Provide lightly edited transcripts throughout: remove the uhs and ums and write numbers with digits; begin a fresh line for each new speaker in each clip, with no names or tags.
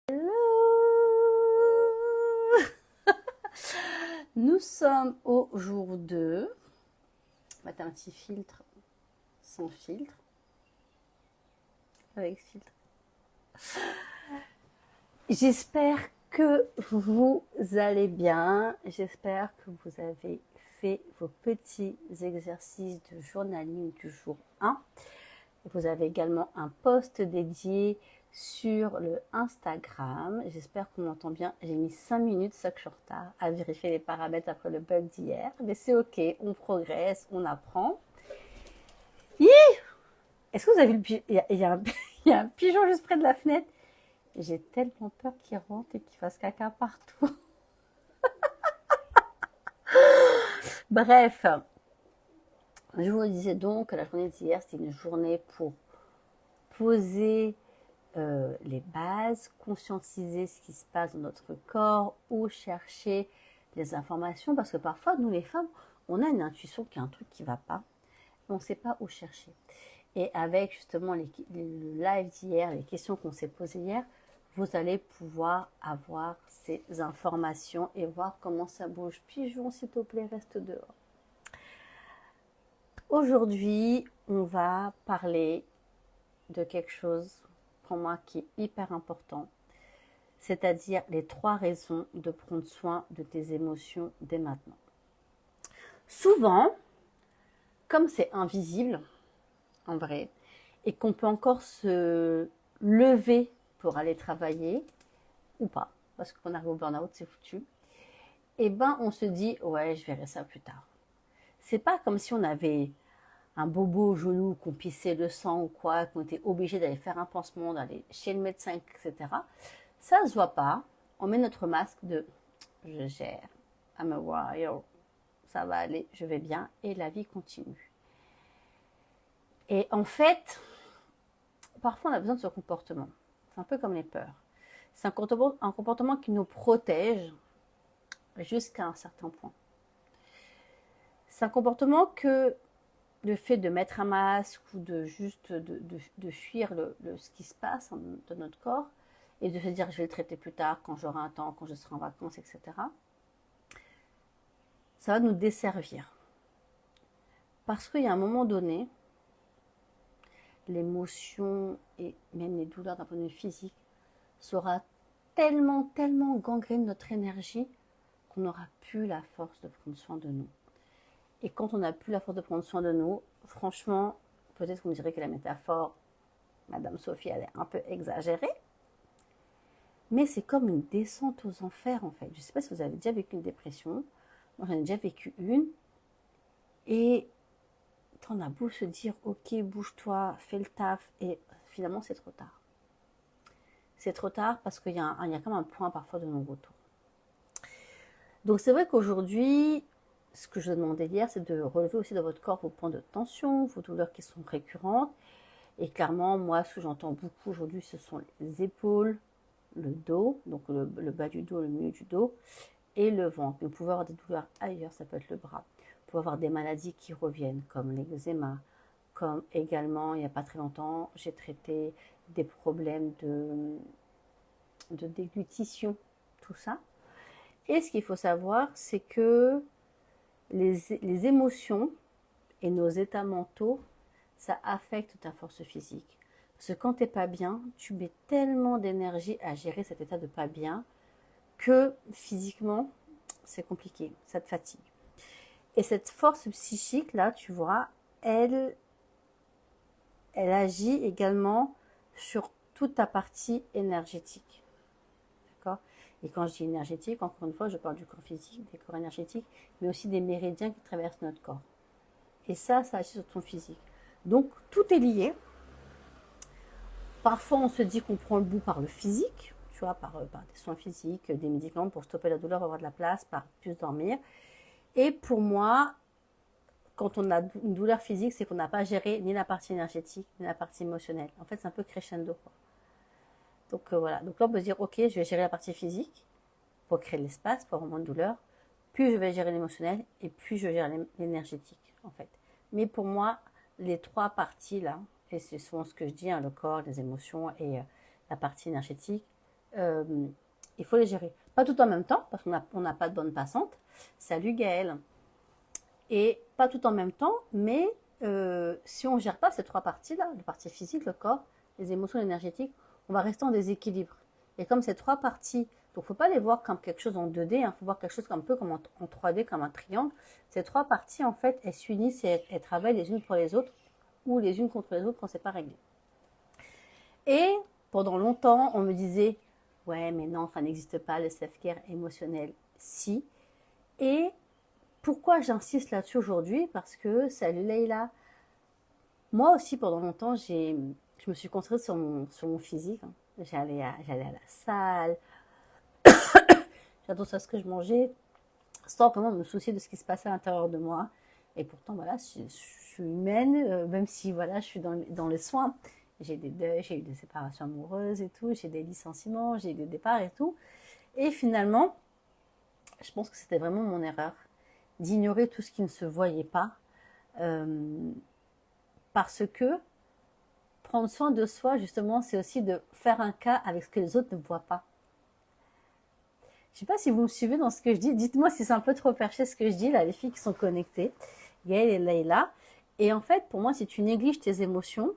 Hello. Nous sommes au jour 2. On va mettre un petit filtre sans filtre. Avec filtre. J'espère que vous allez bien. J'espère que vous avez fait vos petits exercices de journaling du jour 1. Vous avez également un post dédié sur le Instagram. J'espère qu'on m'entend bien. J'ai mis 5 minutes, ça que je suis en retard, à vérifier les paramètres après le bug d'hier. Mais c'est ok, on progresse, on apprend. Est-ce que vous avez vu le pigeon? Il y a un pigeon juste près de la fenêtre. J'ai tellement peur qu'il rentre et qu'il fasse caca partout. Bref, je vous disais donc que la journée d'hier, c'était une journée pour poser les bases, conscientiser ce qui se passe dans notre corps ou chercher les informations, parce que parfois, nous les femmes, on a une intuition qu'il y a un truc qui ne va pas, mais on ne sait pas où chercher. Et avec justement le live d'hier, les questions qu'on s'est posées hier, vous allez pouvoir avoir ces informations et voir comment ça bouge. Pigeon, s'il te plaît, reste dehors. Aujourd'hui, on va parler de quelque chose pour moi qui est hyper important, c'est-à-dire les 3 raisons de prendre soin de tes émotions dès maintenant. Souvent, comme c'est invisible, en vrai, et qu'on peut encore se lever pour aller travailler, ou pas, parce qu'on arrive au burn-out, c'est foutu, et ben on se dit, ouais, je verrai ça plus tard. C'est pas comme si on avait un bobo au genou, qu'on pissait le sang ou quoi, qu'on était obligé d'aller faire un pansement, d'aller chez le médecin, etc. Ça ne se voit pas. On met notre masque de je gère, I'm a warrior, ça va aller, je vais bien, et la vie continue. Et en fait, parfois on a besoin de ce comportement. C'est un peu comme les peurs. C'est un comportement qui nous protège jusqu'à un certain point. C'est un comportement que le fait de mettre un masque ou de juste de fuir ce qui se passe dans notre corps et de se dire je vais le traiter plus tard, quand j'aurai un temps, quand je serai en vacances, etc. Ça va nous desservir. Parce qu'il y a un moment donné, l'émotion et même les douleurs d'un point de vue physique sera tellement gangréné notre énergie qu'on n'aura plus la force de prendre soin de nous. Et quand on n'a plus la force de prendre soin de nous, franchement, peut-être qu'on dirait que la métaphore, Madame Sophie, elle est un peu exagérée, mais c'est comme une descente aux enfers en fait. Je ne sais pas si vous avez déjà vécu une dépression, moi j'en ai déjà vécu une, et t'en as beau se dire, ok, bouge-toi, fais le taf, et finalement c'est trop tard. C'est trop tard parce qu'il y a comme un point parfois de non-retour. Donc c'est vrai qu'aujourd'hui, ce que je demandais hier, c'est de relever aussi dans votre corps vos points de tension, vos douleurs qui sont récurrentes. Et clairement, moi, ce que j'entends beaucoup aujourd'hui, ce sont les épaules, le dos, donc le bas du dos, le milieu du dos, et le ventre. Vous pouvez avoir des douleurs ailleurs, ça peut être le bras. Vous pouvez avoir des maladies qui reviennent, comme l'eczéma, comme également, il n'y a pas très longtemps, j'ai traité des problèmes de déglutition, tout ça. Et ce qu'il faut savoir, c'est que les émotions et nos états mentaux, ça affecte ta force physique. Parce que quand tu n'es pas bien, tu mets tellement d'énergie à gérer cet état de pas bien que physiquement, c'est compliqué, ça te fatigue. Et cette force psychique, là, tu vois, elle agit également sur toute ta partie énergétique. D'accord ? Et quand je dis énergétique, encore une fois, je parle du corps physique, des corps énergétiques, mais aussi des méridiens qui traversent notre corps. Et ça agit sur ton physique. Donc, tout est lié. Parfois, on se dit qu'on prend le bout par le physique, tu vois, par des soins physiques, des médicaments pour stopper la douleur, avoir de la place, par plus dormir. Et pour moi, quand on a une douleur physique, c'est qu'on n'a pas géré ni la partie énergétique, ni la partie émotionnelle. En fait, c'est un peu crescendo, quoi. Donc voilà. Donc là, on peut se dire, ok, je vais gérer la partie physique pour créer l'espace, pour avoir moins de douleur. Plus je vais gérer l'émotionnel et plus je gère l'énergétique, en fait. Mais pour moi, les 3 parties là, et c'est souvent ce que je dis, hein, le corps, les émotions et la partie énergétique, il faut les gérer. Pas tout en même temps, parce qu'on n'a pas de bonne passante. Salut Gaëlle. Et pas tout en même temps, mais si on ne gère pas ces trois parties-là, la partie physique, le corps, les émotions énergétiques, on va rester en déséquilibre. Et comme ces trois parties, donc il ne faut pas les voir comme quelque chose en 2D, il faut voir quelque chose un peu comme en 3D, comme un triangle. Ces trois parties, en fait, elles s'unissent et elles travaillent les unes pour les autres, ou les unes contre les autres quand c'est pas réglé. Et pendant longtemps, on me disait, ouais, mais non, ça n'existe pas, le self-care émotionnel. Si. Et pourquoi j'insiste là-dessus aujourd'hui? Parce que, salut Leïla, moi aussi pendant longtemps, je me suis concentrée sur mon physique. Hein. J'allais à la salle, j'attendais à ce que je mangeais, sans vraiment me soucier de ce qui se passait à l'intérieur de moi. Et pourtant, voilà, je suis humaine, même si voilà, je suis dans les soins. J'ai des deuils, j'ai eu des séparations amoureuses et tout, j'ai des licenciements, j'ai eu des départs et tout. Et finalement, je pense que c'était vraiment mon erreur d'ignorer tout ce qui ne se voyait pas. Parce que prendre soin de soi, justement, c'est aussi de faire un cas avec ce que les autres ne voient pas. Je ne sais pas si vous me suivez dans ce que je dis. Dites-moi si c'est un peu trop perché ce que je dis, là, les filles qui sont connectées, Gaëlle et Leïla. Et en fait, pour moi, si tu négliges tes émotions,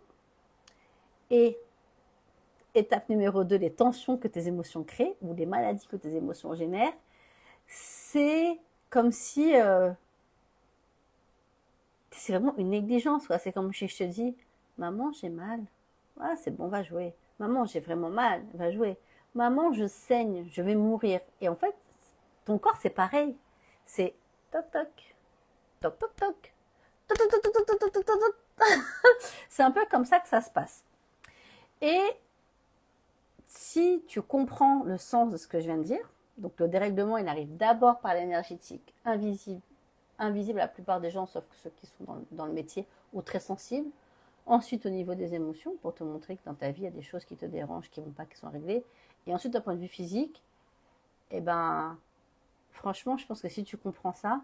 et étape numéro 2, les tensions que tes émotions créent, ou les maladies que tes émotions génèrent, c'est comme si c'est vraiment une négligence. Quoi. C'est comme si je te dis, maman, j'ai mal. Ah, c'est bon, va jouer. Maman, j'ai vraiment mal, va jouer. Maman, je saigne, je vais mourir. Et en fait, ton corps, c'est pareil. C'est toc toc, toc toc toc, toc toc toc toc toc toc toc. C'est un peu comme ça que ça se passe. Et si tu comprends le sens de ce que je viens de dire, donc le dérèglement, il arrive d'abord par l'énergétique, invisible à la plupart des gens, sauf ceux qui sont dans le métier ou très sensibles. Ensuite, au niveau des émotions, pour te montrer que dans ta vie, il y a des choses qui te dérangent, qui ne vont pas, qui sont réglées. Et ensuite, d'un point de vue physique, eh ben, franchement, je pense que si tu comprends ça,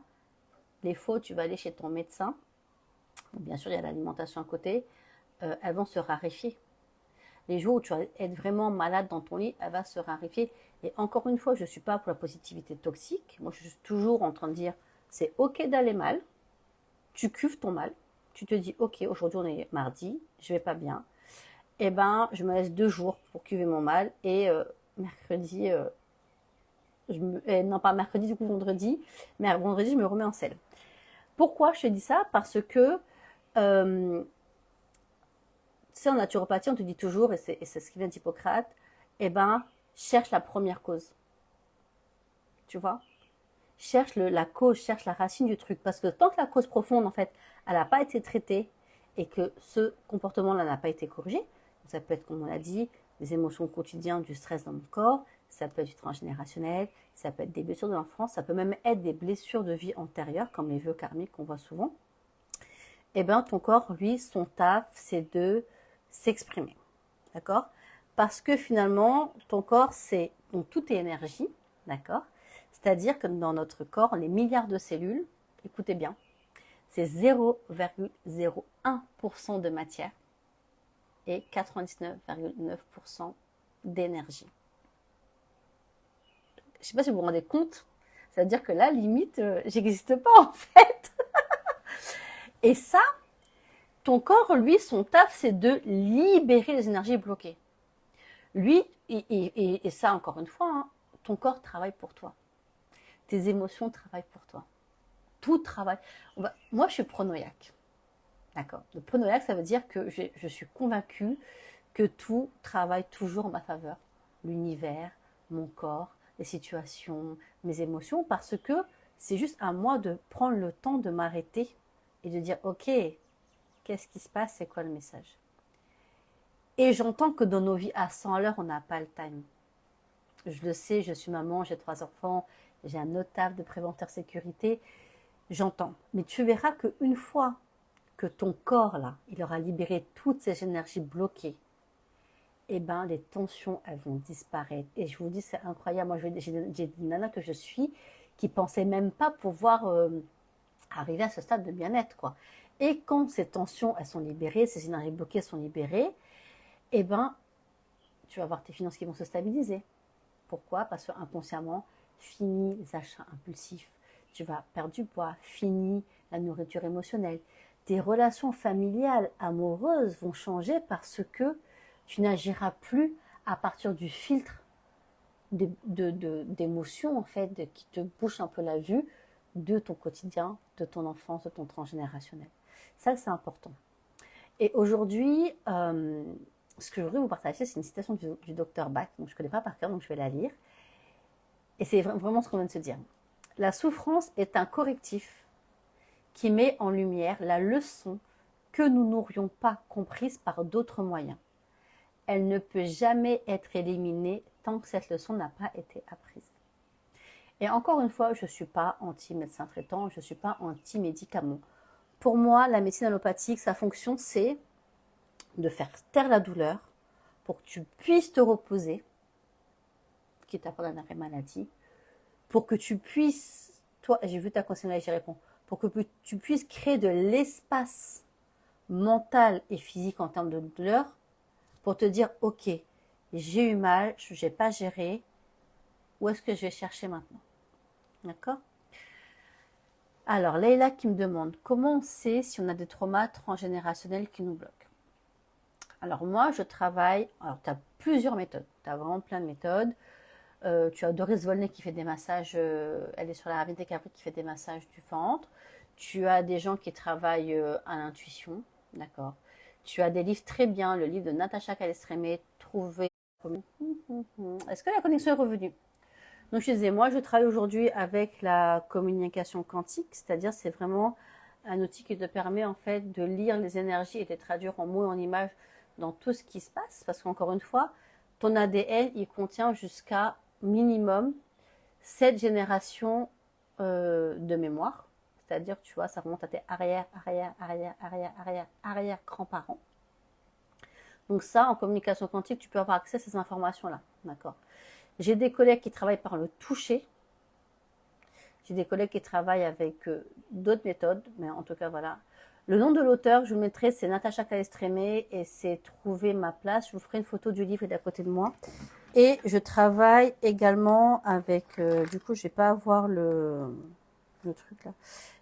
les fois où tu vas aller chez ton médecin, bien sûr, il y a l'alimentation à côté, elles vont se raréfier. Les jours où tu vas être vraiment malade dans ton lit, elle va se raréfier. Et encore une fois, je ne suis pas pour la positivité toxique. Moi, je suis toujours en train de dire, c'est ok d'aller mal, tu cuves ton mal, tu te dis, ok, aujourd'hui on est mardi, je vais pas bien, et ben je me laisse 2 jours pour cuver mon mal, et mercredi, non pas mercredi, du coup vendredi, mais vendredi je me remets en selle. Pourquoi je te dis ça? Parce que, tu sais, en naturopathie, on te dit toujours, et c'est ce qui vient d'Hippocrate, eh ben, cherche la première cause. Tu vois? Cherche la cause, cherche la racine du truc. Parce que tant que la cause profonde, en fait, elle n'a pas été traitée et que ce comportement-là n'a pas été corrigé, ça peut être, comme on l'a dit, des émotions quotidiennes, du stress dans le corps, ça peut être du transgénérationnel, ça peut être des blessures de l'enfance, ça peut même être des blessures de vie antérieures, comme les vœux karmiques qu'on voit souvent. Eh bien, ton corps, lui, son taf, c'est de s'exprimer. D'accord? Parce que finalement, ton corps, c'est donc tout est énergie. D'accord? C'est-à-dire que dans notre corps, les milliards de cellules, écoutez bien, c'est 0,01% de matière et 99,9% d'énergie. Je ne sais pas si vous vous rendez compte, ça veut dire que là, limite, j'existe pas en fait. Et ça, ton corps, lui, son taf, c'est de libérer les énergies bloquées. Lui, et ça, encore une fois, hein, ton corps travaille pour toi. Tes émotions travaillent pour toi. Tout travaille. Moi, je suis pronoïaque. D'accord. Le pronoïaque, ça veut dire que je suis convaincue que tout travaille toujours en ma faveur. L'univers, mon corps, les situations, mes émotions, parce que c'est juste à moi de prendre le temps de m'arrêter et de dire, ok, qu'est-ce qui se passe, c'est quoi le message? Et j'entends que dans nos vies à 100 à l'heure, on n'a pas le time. Je le sais, je suis maman, j'ai 3 enfants, j'ai un autre taf de préventeur sécurité, j'entends. Mais tu verras qu'une fois que ton corps, là, il aura libéré toutes ces énergies bloquées, eh ben, les tensions, elles vont disparaître. Et je vous dis, c'est incroyable. Moi, j'ai des nanas que je suis qui pensaient même pas pouvoir arriver à ce stade de bien-être, quoi. Et quand ces tensions, elles sont libérées, ces énergies bloquées sont libérées, eh ben, tu vas voir tes finances qui vont se stabiliser. Pourquoi? Parce que inconsciemment, fini les achats impulsifs. Tu vas perdre du poids, fini la nourriture émotionnelle. Tes relations familiales, amoureuses vont changer parce que tu n'agiras plus à partir du filtre d'émotions en fait, qui te bouche un peu la vue de ton quotidien, de ton enfance, de ton transgénérationnel. Ça, c'est important. Et aujourd'hui, ce que je voudrais vous partager, c'est une citation du docteur Bach, donc je ne connais pas par cœur, donc je vais la lire. Et c'est vraiment ce qu'on vient de se dire. La souffrance est un correctif qui met en lumière la leçon que nous n'aurions pas comprise par d'autres moyens. Elle ne peut jamais être éliminée tant que cette leçon n'a pas été apprise. Et encore une fois, je ne suis pas anti-médecin traitant, je ne suis pas anti-médicament. Pour moi, la médecine allopathique, sa fonction, c'est de faire taire la douleur pour que tu puisses te reposer, quitte à prendre un arrêt maladie, pour que tu puisses, toi, j'ai vu ta conseillère, j'y réponds, pour que tu puisses créer de l'espace mental et physique en termes de douleur, pour te dire, ok, j'ai eu mal, je n'ai pas géré, où est-ce que je vais chercher maintenant? D'accord? Alors, Leïla qui me demande, comment on sait si on a des traumas transgénérationnels qui nous bloquent? Alors moi, je travaille, alors tu as plusieurs méthodes, tu as vraiment plein de méthodes. Tu as Doris Volney qui fait des massages, elle est sur la Ravine des Capri qui fait des massages du ventre. Tu as des gens qui travaillent à l'intuition, d'accord. Tu as des livres très bien, le livre de Natacha Calestrémé, Trouver. Est-ce que la connexion est revenue? Donc je disais, moi je travaille aujourd'hui avec la communication quantique, c'est-à-dire c'est vraiment un outil qui te permet en fait de lire les énergies et de les traduire en mots et en images dans tout ce qui se passe, parce qu'encore une fois, ton ADN, il contient jusqu'à minimum 7 générations de mémoire, c'est-à-dire, tu vois, ça remonte à tes arrière grands-parents. Donc ça, en communication quantique, tu peux avoir accès à ces informations-là, d'accord. J'ai des collègues qui travaillent par le toucher, j'ai des collègues qui travaillent avec d'autres méthodes, mais en tout cas, voilà. Le nom de l'auteur, je vous mettrai, c'est Natacha Calestrémé et c'est Trouver ma place. Je vous ferai une photo du livre, il est à côté de moi. Et je travaille également avec, du coup, je vais pas avoir le truc là,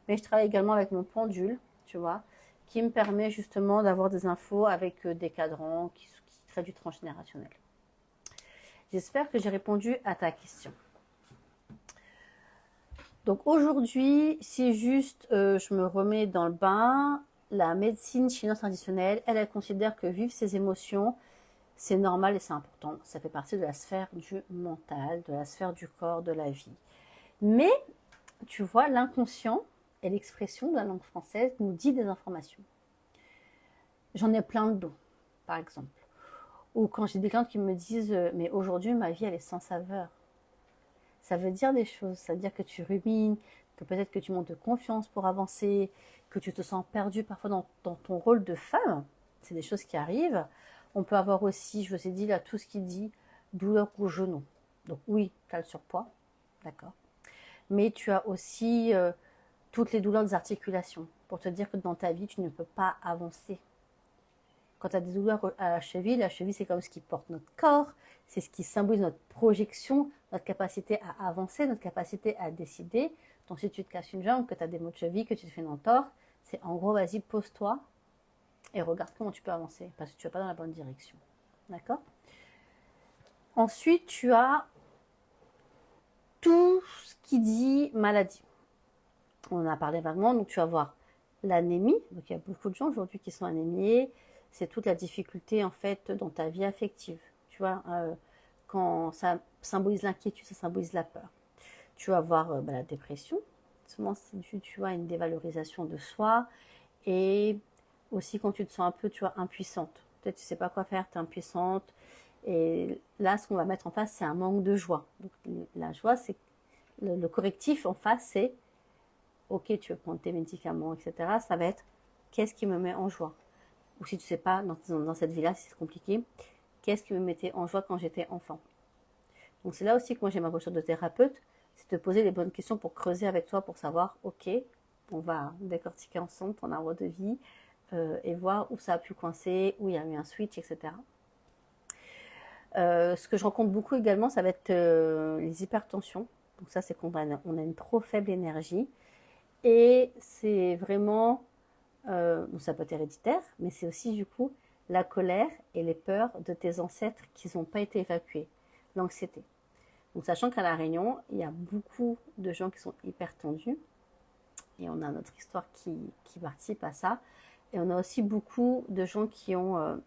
mais je travaille également avec mon pendule, tu vois, qui me permet justement d'avoir des infos avec des cadrans qui traitent du transgénérationnel. J'espère que j'ai répondu à ta question. Donc aujourd'hui, si juste je me remets dans le bain, la médecine chinoise traditionnelle, elle considère que vivre ses émotions, c'est normal et c'est important. Ça fait partie de la sphère du mental, de la sphère du corps, de la vie. Mais, tu vois, l'inconscient et l'expression de la langue française nous dit des informations. J'en ai plein de dos, par exemple. Ou quand j'ai des clients qui me disent « mais aujourd'hui, ma vie, elle est sans saveur ». Ça veut dire des choses, ça veut dire que tu rumines, que peut-être que tu manques de confiance pour avancer, que tu te sens perdu parfois dans ton rôle de femme. C'est des choses qui arrivent. On peut avoir aussi, je vous ai dit là, tout ce qui dit douleur au genou. Donc oui, tu as le surpoids, d'accord. Mais tu as aussi toutes les douleurs des articulations, pour te dire que dans ta vie, tu ne peux pas avancer. Quand tu as des douleurs à la cheville c'est comme ce qui porte notre corps, c'est ce qui symbolise notre projection, notre capacité à avancer, notre capacité à décider. Donc si tu te casses une jambe, que tu as des maux de cheville, que tu te fais une entorse, c'est en gros, vas-y, pose-toi et regarde comment tu peux avancer, parce que tu ne vas pas dans la bonne direction. D'accord? Ensuite, tu as tout ce qui dit maladie. On en a parlé vaguement, donc tu vas voir l'anémie. Donc il y a beaucoup de gens aujourd'hui qui sont anémiés. C'est toute la difficulté en fait dans ta vie affective. Tu vois, quand ça symbolise l'inquiétude, ça symbolise la peur. Tu vas voir la dépression. Souvent c'est dû, tu vois, à une dévalorisation de soi. Et aussi quand tu te sens un peu, tu vois, impuissante. Peut-être tu sais pas quoi faire, tu es impuissante. Et là, ce qu'on va mettre en face, c'est un manque de joie. Donc la joie, c'est le correctif en face, c'est ok, tu veux prendre tes médicaments, etc. Ça va être qu'est-ce qui me met en joie? Ou si tu ne sais pas, dans cette vie-là, si c'est compliqué, qu'est-ce qui me mettait en joie quand j'étais enfant? Donc c'est là aussi que moi j'ai ma posture de thérapeute, c'est de te poser les bonnes questions pour creuser avec toi, pour savoir, ok, on va décortiquer ensemble ton arbre de vie et voir où ça a pu coincer, où il y a eu un switch, etc. Ce que je rencontre beaucoup également, ça va être les hypertensions. Donc ça, c'est qu'on a une trop faible énergie. Et c'est vraiment, bon, ça peut être héréditaire, mais c'est aussi du coup la colère et les peurs de tes ancêtres qui n'ont pas été évacués, l'anxiété. Donc sachant qu'à La Réunion, il y a beaucoup de gens qui sont hyper tendus, et on a notre histoire qui participe à ça, et on a aussi beaucoup de gens qui ont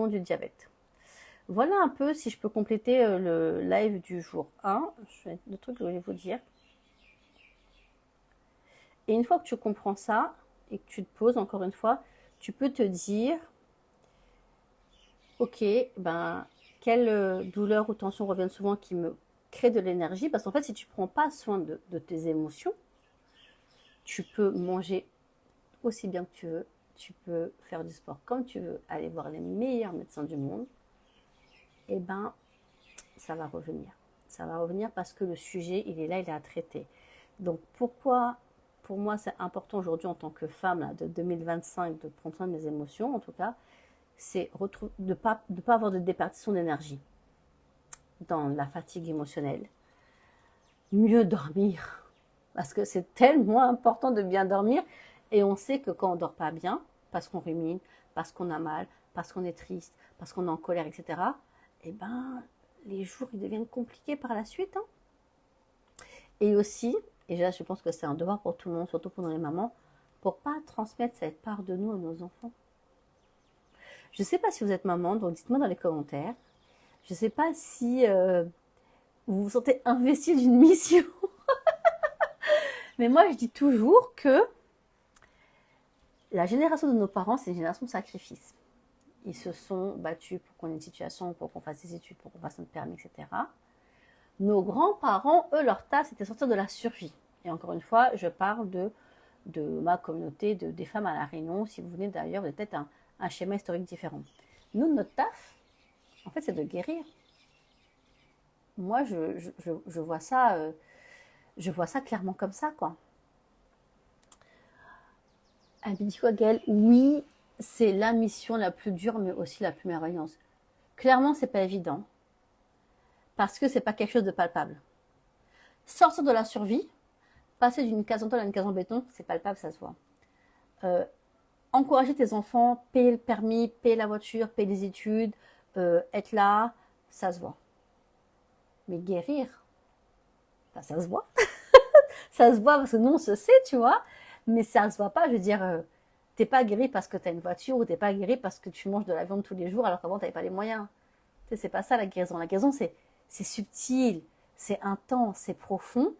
du diabète. Voilà un peu si je peux compléter le live du jour 1. Le truc que je voulais vous dire. Et une fois que tu comprends ça et que tu te poses encore une fois, tu peux te dire, ok, ben, quelle douleur ou tension reviennent souvent qui me crée de l'énergie? Parce qu'en fait, si tu ne prends pas soin de tes émotions, tu peux manger aussi bien que tu veux, tu peux faire du sport comme tu veux, aller voir les meilleurs médecins du monde, et ben, ça va revenir. Ça va revenir parce que le sujet, il est là, il est à traiter. Donc pourquoi, pour moi, c'est important aujourd'hui en tant que femme là, de 2025 de prendre soin de mes émotions, en tout cas, c'est de pas avoir de déperdition d'énergie dans la fatigue émotionnelle. Mieux dormir, parce que c'est tellement important de bien dormir. Et on sait que quand on dort pas bien, parce qu'on rumine, parce qu'on a mal, parce qu'on est triste, parce qu'on est en colère, etc., eh ben, les jours ils deviennent compliqués par la suite. Hein. Et aussi, et là je pense que c'est un devoir pour tout le monde, surtout pour les mamans, pour pas transmettre cette part de nous à nos enfants. Je ne sais pas si vous êtes maman, donc dites-moi dans les commentaires. Je ne sais pas si vous vous sentez investi d'une mission. Mais moi je dis toujours que la génération de nos parents, c'est une génération de sacrifice. Ils se sont battus pour qu'on ait une situation, pour qu'on fasse des études, pour qu'on fasse notre permis, etc. Nos grands-parents, eux, leur tâche, c'était sortir de la survie. Et encore une fois, je parle de ma communauté, des femmes à La Réunion. Si vous venez d'ailleurs, vous avez peut-être un schéma historique différent. Nous, notre taf, en fait, c'est de guérir. Moi, je vois ça clairement comme ça, quoi. Elle me dit quoi, Gaëlle? Oui, c'est la mission la plus dure, mais aussi la plus merveilleuse. Clairement, c'est pas évident. Parce que c'est pas quelque chose de palpable. Sortir de la survie, passer d'une case en tôle à une case en béton, c'est palpable, ça se voit. Encourager tes enfants, payer le permis, payer la voiture, payer les études, être là, ça se voit. Mais guérir, ben, ça se voit. Ça se voit parce que nous, on se sait, tu vois. Mais ça se voit pas, je veux dire, t'es pas guéri parce que t'as une voiture ou t'es pas guéri parce que tu manges de la viande tous les jours alors qu'avant t'avais pas les moyens. Tu sais, c'est pas ça la guérison. La guérison, c'est subtil, c'est intense, c'est profond.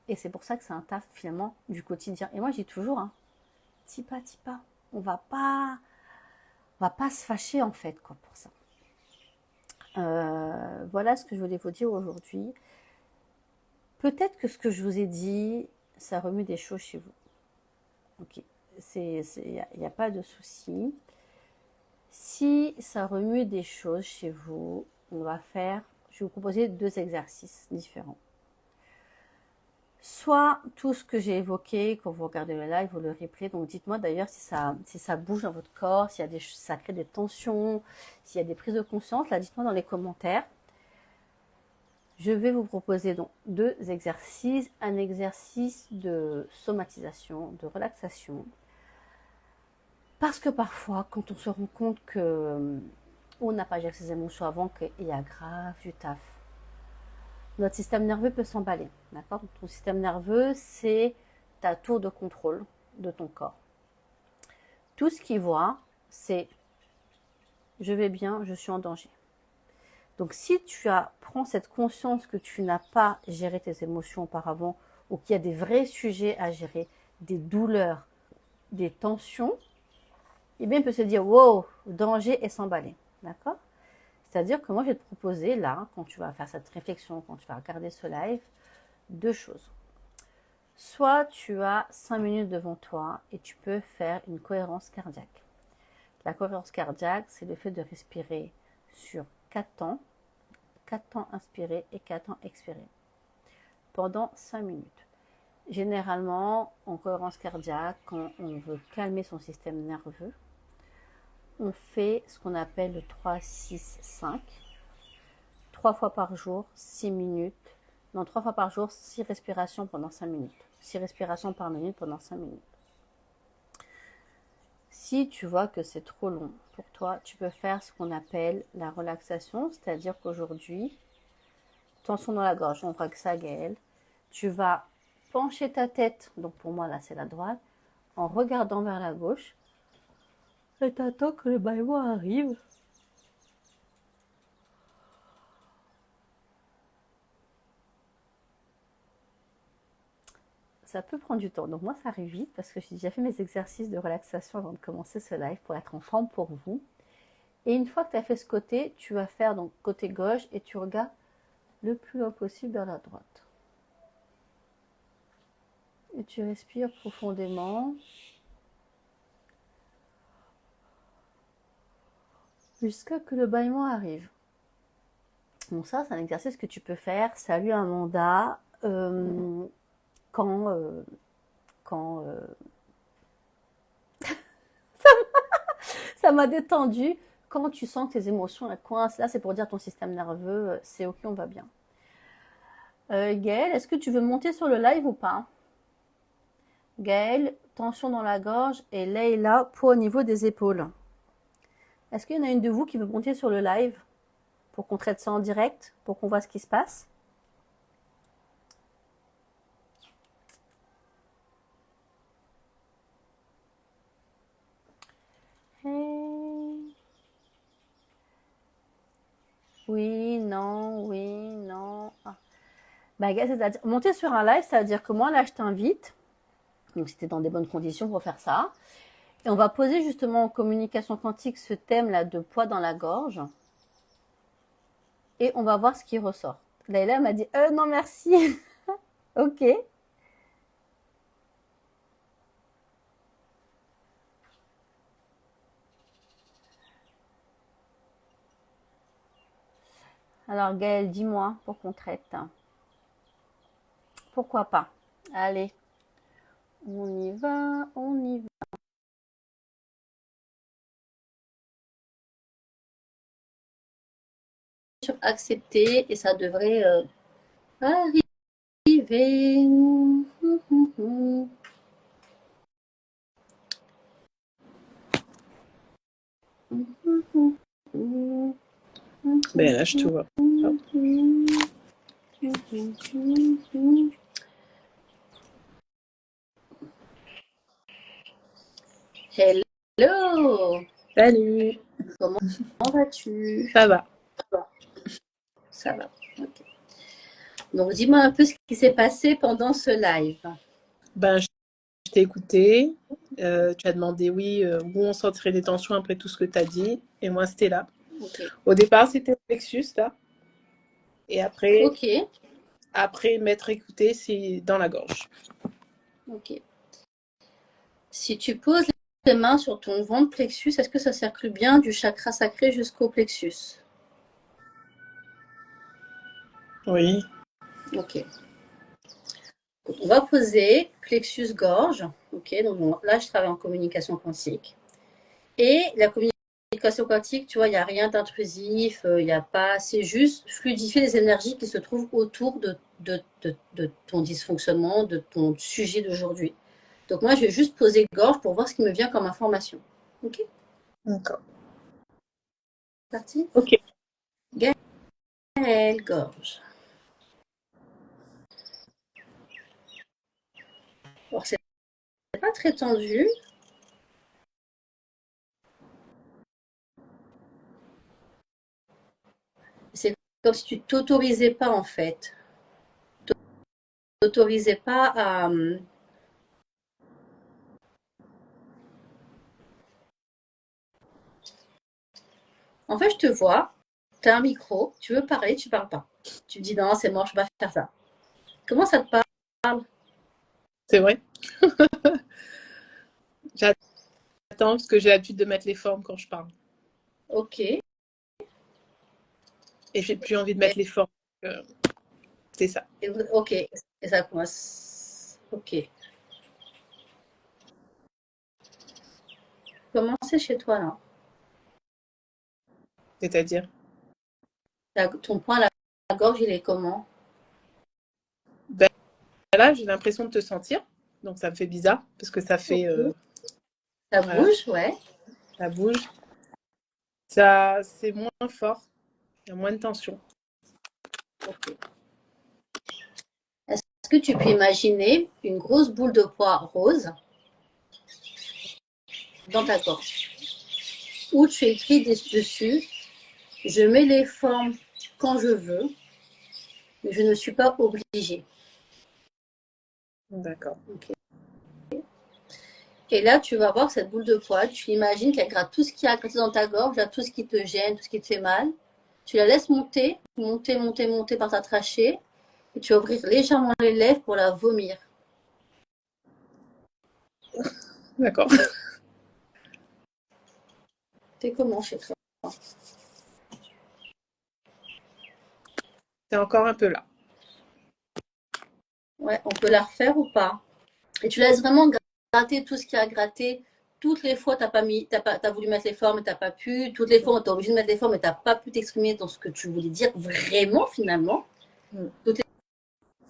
Et c'est pour ça que c'est un taf finalement du quotidien. Et moi, je dis toujours, hein, tipa. On va pas se fâcher en fait quoi, pour ça. Voilà ce que je voulais vous dire aujourd'hui. Peut-être que ce que je vous ai dit, ça remue des choses chez vous. Ok, il n'y a pas de souci. Si ça remue des choses chez vous, je vais vous proposer 2 exercices différents. Soit tout ce que j'ai évoqué quand vous regardez le live ou le replay, donc dites-moi d'ailleurs si ça bouge dans votre corps, ça crée des tensions, s'il y a des prises de conscience, là dites-moi dans les commentaires. Je vais vous proposer donc 2 exercices, un exercice de somatisation, de relaxation, parce que parfois quand on se rend compte que on n'a pas géré ses émotions avant, qu'il y a grave du taf, notre système nerveux peut s'emballer, d'accord? Ton système nerveux, c'est ta tour de contrôle de ton corps. Tout ce qu'il voit, c'est je vais bien, je suis en danger. Donc si prends cette conscience que tu n'as pas géré tes émotions auparavant ou qu'il y a des vrais sujets à gérer, des douleurs, des tensions, eh bien il peut se dire wow, danger et s'emballer, d'accord? C'est-à-dire que moi, je vais te proposer là, quand tu vas faire cette réflexion, quand tu vas regarder ce live, 2 choses. Soit tu as 5 minutes devant toi et tu peux faire une cohérence cardiaque. La cohérence cardiaque, c'est le fait de respirer sur 4 temps. 4 temps inspirer et 4 temps expirer. Pendant 5 minutes. Généralement, en cohérence cardiaque, quand on veut calmer son système nerveux, on fait ce qu'on appelle le 3-6-5. 3 fois par jour, 6 minutes. Non, 3 fois par jour, 6 respirations pendant 5 minutes. 6 respirations par minute pendant 5 minutes. Si tu vois que c'est trop long pour toi, tu peux faire ce qu'on appelle la relaxation, c'est-à-dire qu'aujourd'hui, tension dans la gorge, on voit que ça, Gaëlle, tu vas pencher ta tête, donc pour moi là c'est la droite, en regardant vers la gauche, et t'attends que le bâillement arrive. Ça peut prendre du temps, donc moi ça arrive vite parce que j'ai déjà fait mes exercices de relaxation avant de commencer ce live pour être en forme pour vous. Et une fois que tu as fait ce côté, tu vas faire donc côté gauche et tu regardes le plus haut possible vers la droite. Et tu respires profondément. Jusqu'à ce que le bâillement arrive. Bon, ça, c'est un exercice que tu peux faire. Salut Amanda. Quand ça m'a détendu, quand tu sens que tes émotions elles coincent, là c'est pour dire ton système nerveux, c'est ok, on va bien. Gaëlle, est-ce que tu veux monter sur le live ou pas? Gaëlle, tension dans la gorge et Leïla, poids au niveau des épaules. Est-ce qu'il y en a une de vous qui veut monter sur le live pour qu'on traite ça en direct, pour qu'on voit ce qui se passe? Hey. Oui, non. Ah. Bah, c'est-à-dire, monter sur un live, ça veut dire que moi, là, je t'invite. Donc, si tu es dans des bonnes conditions pour faire ça. Et on va poser justement en communication quantique ce thème-là de poids dans la gorge. Et on va voir ce qui ressort. Laïla m'a dit non, merci. Ok. Alors, Gaëlle, dis-moi pour qu'on traite. Pourquoi pas? Allez, on y va, on y va. Sur accepter et ça devrait arriver.
Ben là, je te vois.
Hello.
Salut.
Comment vas-tu?
Ça va.
Ça va. Okay. Donc, dis-moi un peu ce qui s'est passé pendant ce live.
Ben, je t'ai écouté. Tu as demandé, oui, où on sentirait des tensions après tout ce que tu as dit. Et moi, c'était là.
Okay.
Au départ, c'était le plexus, là. Et après,
Ok.
après m'être écouté, c'est dans la gorge.
Ok. Si tu poses les mains sur ton ventre plexus, est-ce que ça circule bien du chakra sacré jusqu'au plexus?
Oui.
Ok. On va poser plexus gorge. Ok. Donc là, je travaille en communication quantique. Et la communication quantique, tu vois, il n'y a rien d'intrusif, il n'y a pas. C'est juste fluidifier les énergies qui se trouvent autour de ton dysfonctionnement, de ton sujet d'aujourd'hui. Donc moi, je vais juste poser gorge pour voir ce qui me vient comme information. Ok?
D'accord.
Parti?
Ok.
Gaëlle, gorge. Alors, c'est pas très tendu. C'est comme si tu t'autorisais pas, en fait. T'autorisais pas à. En fait, je te vois, tu as un micro, tu veux parler, tu parles pas. Tu me dis non, c'est mort, je ne peux pas faire ça. Comment ça te parle?
C'est vrai. J'attends parce que j'ai l'habitude de mettre les formes quand je parle.
Ok.
Et j'ai plus envie de mettre les formes. C'est ça.
Ok. Et ça commence. Ok. Comment c'est chez toi là?
C'est-à-dire?
Ton poing à la gorge, il est comment?
Ben, là, j'ai l'impression de te sentir, donc ça me fait bizarre, parce que ça fait...
Ok. Ça
voilà,
bouge, ouais.
ça bouge. Ça, c'est moins fort, il y a moins de tension.
Ok. Est-ce que tu peux imaginer une grosse boule de poids rose dans ta gorge où tu écris dessus, je mets les formes quand je veux, mais je ne suis pas obligée.
D'accord.
Okay. Et là, tu vas voir cette boule de poids, tu imagines qu'elle gratte tout ce qui a gratté dans ta gorge, là, tout ce qui te gêne, tout ce qui te fait mal. Tu la laisses monter, monter, monter, monter par ta trachée, et tu vas ouvrir légèrement les lèvres pour la vomir.
D'accord.
T'es comment chez toi?
C'est encore un peu là.
Ouais, on peut la refaire ou pas? Et tu laisses vraiment gratter tout ce qui a gratté. Toutes les fois, t'as voulu mettre les formes et t'as pas pu. Toutes les fois, t'as obligé de mettre les formes et t'as pas pu t'exprimer dans ce que tu voulais dire vraiment finalement. Toutes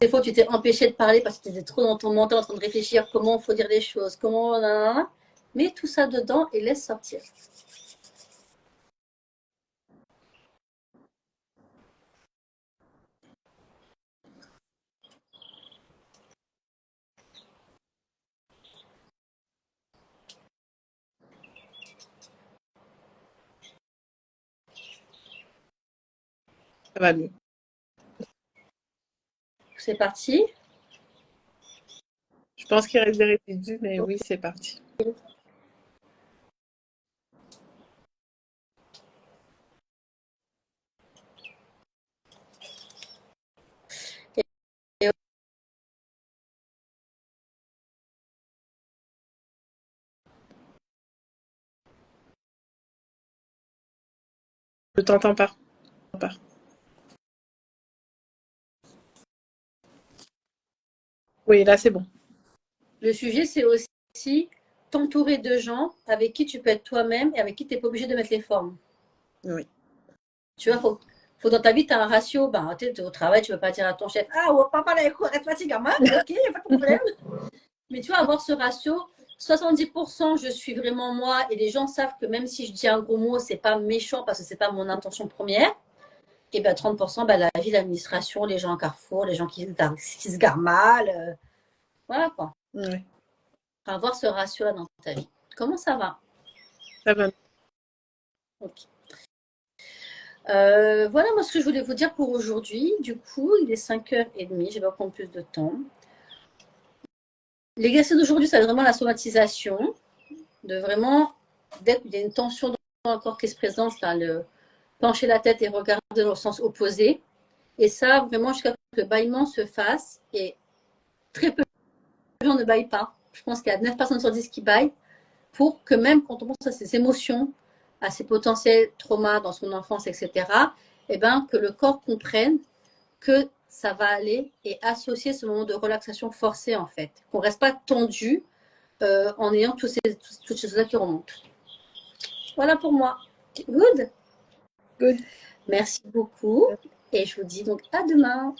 les fois, tu t'es empêché de parler parce que tu étais trop dans ton mental en train de réfléchir comment il faut dire les choses, comment. Mets tout ça dedans et laisse sortir.
Ça va mieux.
C'est parti.
Je pense qu'il reste des résidus, mais oui, c'est parti.
Et
Je t'entends pas. Oui, là, c'est bon.
le sujet, c'est aussi t'entourer de gens avec qui tu peux être toi-même et avec qui tu n'es pas obligé de mettre les formes.
Oui.
Tu vois, faut dans ta vie, tu as un ratio. Ben, tu es au travail, tu ne peux pas dire à ton chef, ah, oh, papa, là, être fatigué, ok, il n'y a pas de problème. Mais tu vois, avoir ce ratio, 70%, je suis vraiment moi, et les gens savent que même si je dis un gros mot, c'est pas méchant parce que c'est pas mon intention première. Et ben 30%, ben, la vie, l'administration, les gens à Carrefour, les gens qui se garent mal. Voilà quoi.
Ouais.
Avoir ce ratio-là dans ta vie. Comment ça va?
Ça va.
Ok. Voilà moi ce que je voulais vous dire pour aujourd'hui. Du coup, il est 5h30, je vais pas prendre plus de temps. L'exercice d'aujourd'hui, c'est vraiment la somatisation, de vraiment, il y a une tension dans le corps qui se présente, là, le pencher la tête et regarder dans le sens opposé. Et ça, vraiment, jusqu'à ce que le bâillement se fasse. Et très peu de gens ne baillent pas. Je pense qu'il y a 9 personnes sur 10 qui baillent pour que même quand on pense à ses émotions, à ses potentiels traumas dans son enfance, etc., eh ben, que le corps comprenne que ça va aller et associer ce moment de relaxation forcée, en fait. Qu'on ne reste pas tendu en ayant toutes ces choses-là qui remontent. Voilà pour moi. Good.
Good.
Merci beaucoup. Et je vous dis donc à demain.